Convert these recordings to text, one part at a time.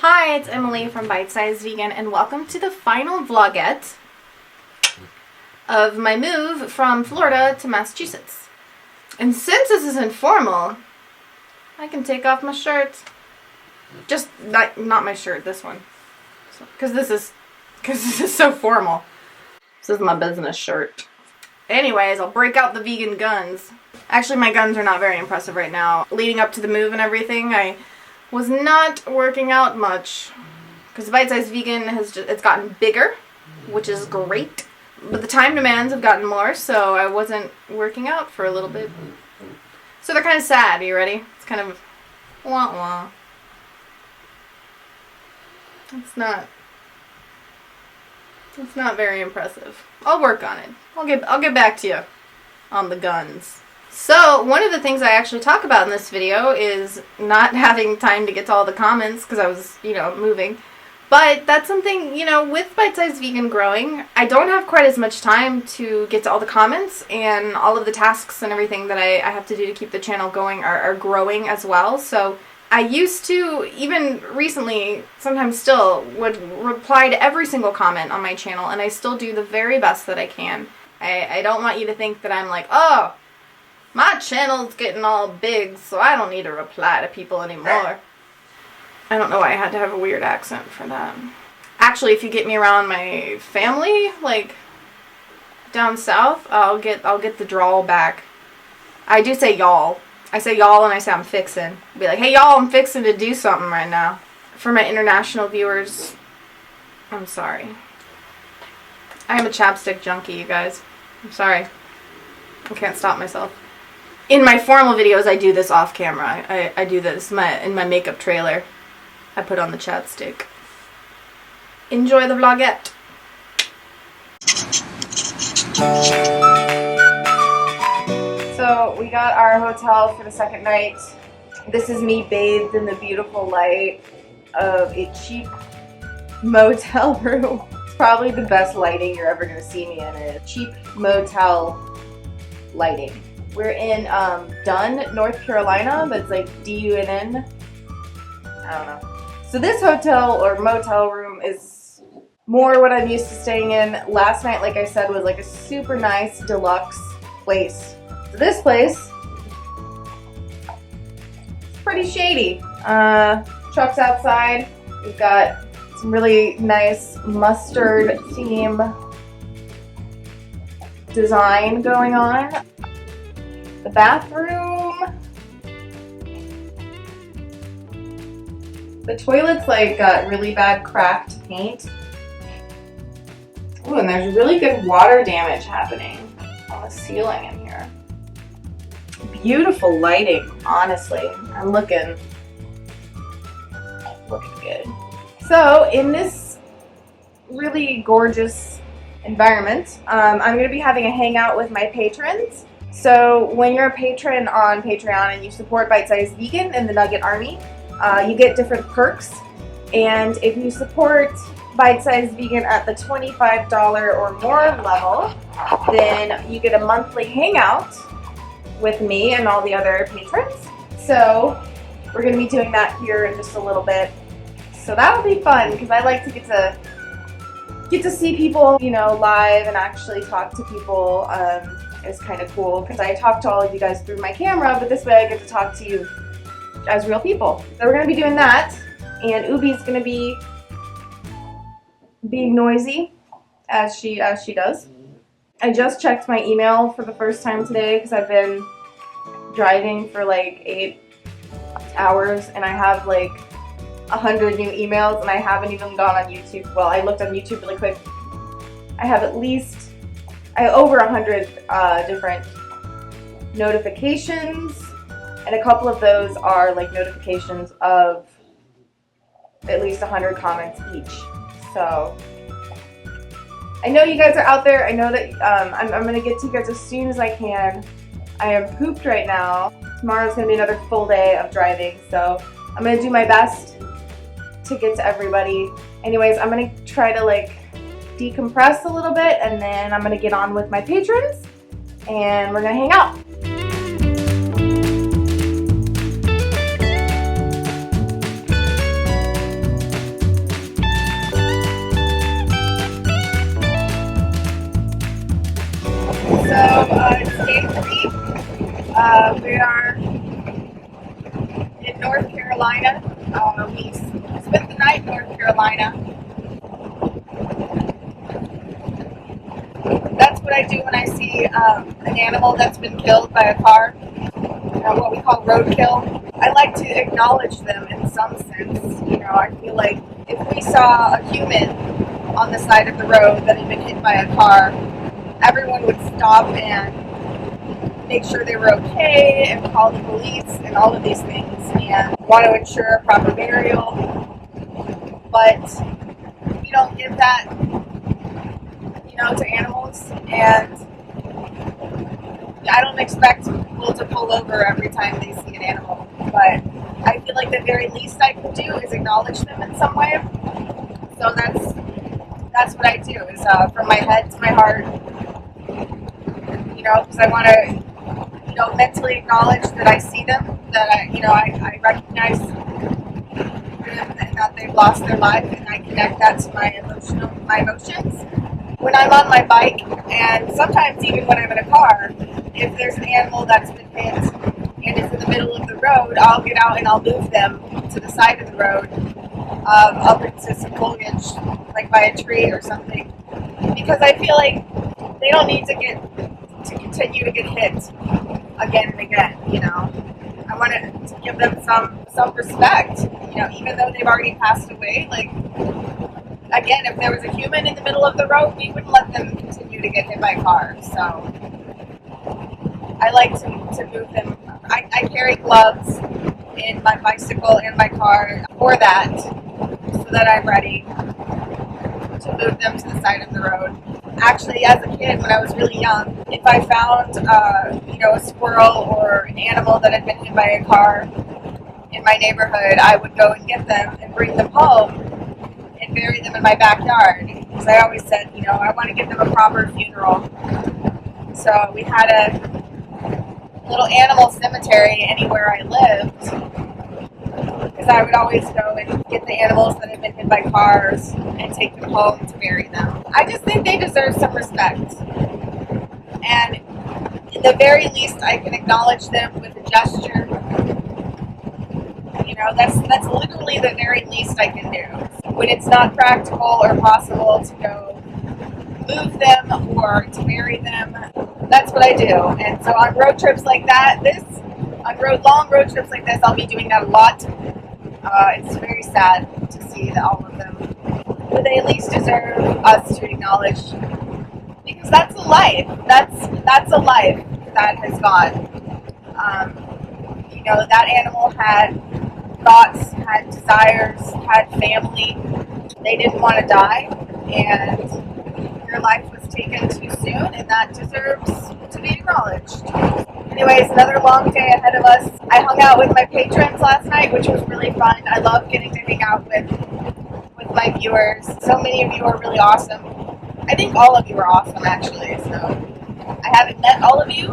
Hi, it's Emily from Bite Size Vegan, and welcome to the final vlogette of my move from Florida to Massachusetts. And since this is informal, I can take off my shirt. Just not my shirt, this one, because this is so formal. This is my business shirt. Anyways, I'll break out the vegan guns. Actually, my guns are not very impressive right now. Leading up to the move and everything, I was not working out much because Bite Size Vegan it's gotten bigger, which is great. But the time demands have gotten more, so I wasn't working out for a little bit. So they're kind of sad. Are you ready? It's kind of wah wah. It's not very impressive. I'll work on it. I'll get back to you on the guns. So, one of the things I actually talk about in this video is not having time to get to all the comments because I was, moving. But that's something, with Bite Size Vegan growing, I don't have quite as much time to get to all the comments, and all of the tasks and everything that I have to do to keep the channel going are growing as well. So, I used to, even recently, sometimes still, would reply to every single comment on my channel, and I still do the very best that I can. I don't want you to think that I'm like, oh, my channel's getting all big, so I don't need to reply to people anymore. I don't know why I had to have a weird accent for that. Actually, if you get me around my family, like down south, I'll get the drawl back. I do say y'all. I say y'all and I say I'm fixin'. Be like, hey y'all, I'm fixin' to do something right now. For my international viewers, I'm sorry. I am a chapstick junkie, you guys. I'm sorry. I can't stop myself. In my formal videos, I do this off camera. I do this in my makeup trailer. I put on the chapstick. Enjoy the vlogette. So we got our hotel for the second night. This is me bathed in the beautiful light of a cheap motel room. It's probably the best lighting you're ever going to see me in. A cheap motel lighting. We're in Dunn, North Carolina. That's like D-U-N-N. I don't know. So this hotel or motel room is more what I'm used to staying in. Last night, like I said, was like a super nice deluxe place. So this place is pretty shady. Trucks outside. We've got some really nice mustard theme design going on. The bathroom. The toilet's like got really bad cracked paint. Ooh, and there's really good water damage happening on the ceiling in here. Beautiful lighting, honestly. I'm looking good. So, in this really gorgeous environment, I'm going to be having a hangout with my patrons. So when you're a patron on Patreon and you support Bite Size Vegan and the Nugget Army, you get different perks. And if you support Bite Size Vegan at the $25 or more level, then you get a monthly hangout with me and all the other patrons. So we're going to be doing that here in just a little bit. So that'll be fun because I like to get to see people, live and actually talk to people. Is kind of cool because I talk to all of you guys through my camera, but this way I get to talk to you as real people. So we're going to be doing that, and Ubi's going to be being noisy as she does. I just checked my email for the first time today because I've been driving for like 8 hours and I have like 100 new emails and I haven't even gone on YouTube. Well, I looked on YouTube really quick. I have over 100 different notifications, and a couple of those are like notifications of at least 100 comments each. So I know you guys are out there. I know that I'm going to get to you guys as soon as I can. I am pooped right now. Tomorrow's going to be another full day of driving, so I'm going to do my best to get to everybody. Anyways, I'm going to try to decompress a little bit, and then I'm going to get on with my patrons, and we're going to hang out. It's day 3. We are in North Carolina. We spent the night in North Carolina. That's what I do when I see an animal that's been killed by a car, what we call roadkill. I like to acknowledge them in some sense. I feel like if we saw a human on the side of the road that had been hit by a car, everyone would stop and make sure they were okay and call the police and all of these things and want to ensure a proper burial. But we don't give that, to animals, and I don't expect people to pull over every time they see an animal, but I feel like the very least I can do is acknowledge them in some way. So that's what I do, is from my head to my heart, because I want to, mentally acknowledge that I see them, that I recognize them and that they've lost their life, and I connect that to my emotions. When I'm on my bike, and sometimes even when I'm in a car, if there's an animal that's been hit and it's in the middle of the road, I'll get out and I'll move them to the side of the road, up into some foliage, like by a tree or something, because I feel like they don't need to continue to get hit again and again. I want to give them some respect, even though they've already passed away. Like, again, if there was a human in the middle of the road, we wouldn't let them continue to get hit by cars. So I like to move them. I carry gloves in my bicycle and my car for that, so that I'm ready to move them to the side of the road. Actually, as a kid, when I was really young, if I found a squirrel or an animal that had been hit by a car in my neighborhood, I would go and get them and bring them home and bury them in my backyard, because I always said, I want to give them a proper funeral. So we had a little animal cemetery anywhere I lived, because I would always go and get the animals that had been hit by cars and take them home to bury them. I just think they deserve some respect, and in the very least I can acknowledge them with a gesture. That's literally the very least I can do. When it's not practical or possible to go move them or to bury them, that's what I do. And so on road trips like that, long road trips like this, I'll be doing that a lot. It's very sad to see that all of them, but they at least deserve us to acknowledge, because that's a life. That's a life that has gone. That animal had thoughts, had desires, had family. They didn't want to die, and their life was taken too soon, and that deserves to be acknowledged. Anyways, another long day ahead of us. I hung out with my patrons last night, which was really fun. I love getting to hang out with my viewers. So many of you are really awesome. I think all of you are awesome, actually. So I haven't met all of you,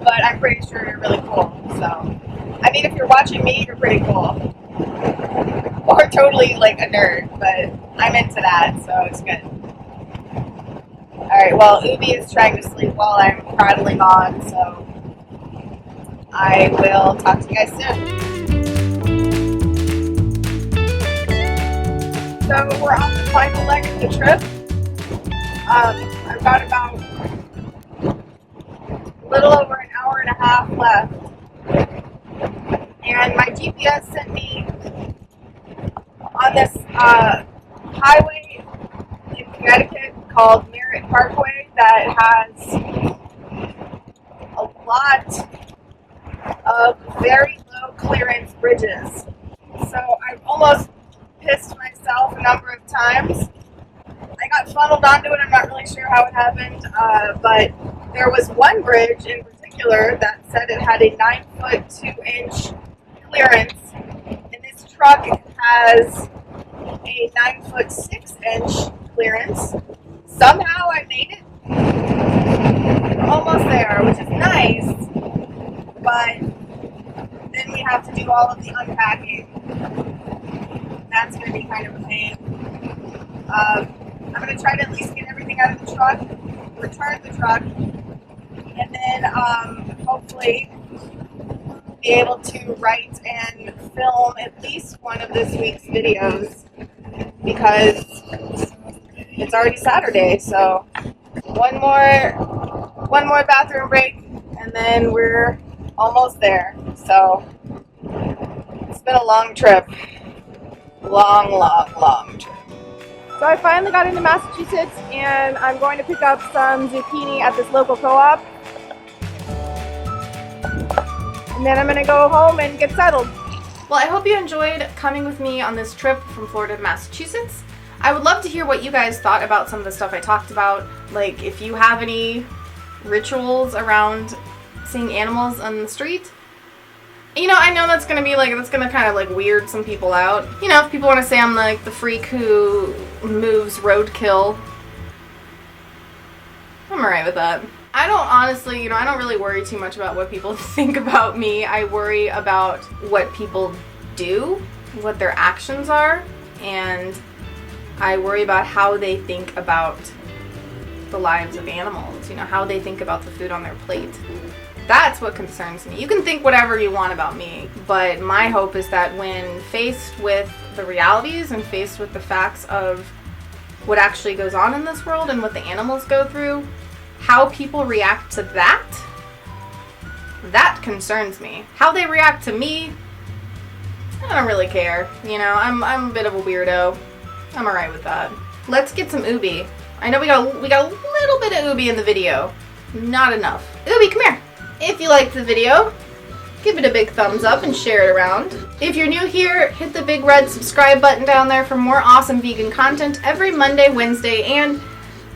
but I'm pretty sure you're really cool. So, if you're watching me, you're pretty cool. Or totally like a nerd, but I'm into that, so it's good. Alright, well, Ubi is trying to sleep while I'm prattling on, so I will talk to you guys soon. So we're on the final leg of the trip. I've got about a little over an hour and a half left. And my GPS sent me on this highway in Connecticut called Merritt Parkway that has a lot of very low clearance bridges. So I've almost pissed myself a number of times. I got funneled onto it. I'm not really sure how it happened, but there was one bridge in particular that said it had a 9-foot 2-inch clearance, and this truck has a 9-foot 6-inch clearance. Somehow I made it almost there, which is nice, but then we have to do all of the unpacking. That's going to be kind of a pain. I'm going to try to at least get everything out of the truck, return the truck, and then hopefully be able to write and film at least one of this week's videos, because it's already Saturday. So one more bathroom break, and then we're almost there. So it's been a long trip. Long trip. So I finally got into Massachusetts, and I'm going to pick up some zucchini at this local co-op. And then I'm going to go home and get settled. Well, I hope you enjoyed coming with me on this trip from Florida to Massachusetts. I would love to hear what you guys thought about some of the stuff I talked about. Like, if you have any rituals around seeing animals on the street. You know, I know that's gonna kind of like weird some people out. You know, if people want to say I'm like the freak who moves roadkill, I'm alright with that. I don't honestly, I don't really worry too much about what people think about me. I worry about what people do, what their actions are, and I worry about how they think about the lives of animals, how they think about the food on their plate. That's what concerns me. You can think whatever you want about me, but my hope is that when faced with the realities and faced with the facts of what actually goes on in this world and what the animals go through, how people react to that concerns me. How they react to me, I don't really care. I'm a bit of a weirdo. I'm alright with that. Let's get some Ubi. I know we got a little bit of Ubi in the video. Not enough. Ubi, come here. If you liked the video, give it a big thumbs up and share it around. If you're new here, hit the big red subscribe button down there for more awesome vegan content every Monday, Wednesday, and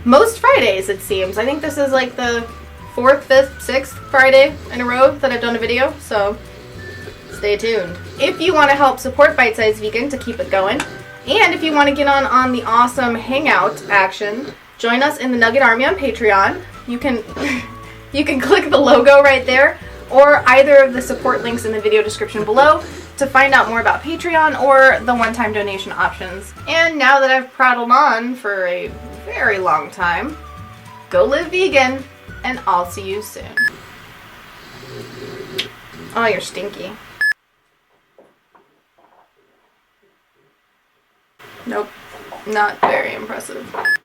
most Fridays, it seems. I think this is like the 4th, 5th, 6th Friday in a row that I've done a video, so stay tuned. If you want to help support Bite Size Vegan to keep it going, and if you want to get on the awesome hangout action, join us in the Nugget Army on Patreon. You can click the logo right there, or either of the support links in the video description below to find out more about Patreon or the one-time donation options. And now that I've prattled on for a very long time, go live vegan, and I'll see you soon. Oh, you're stinky. Nope, not very impressive.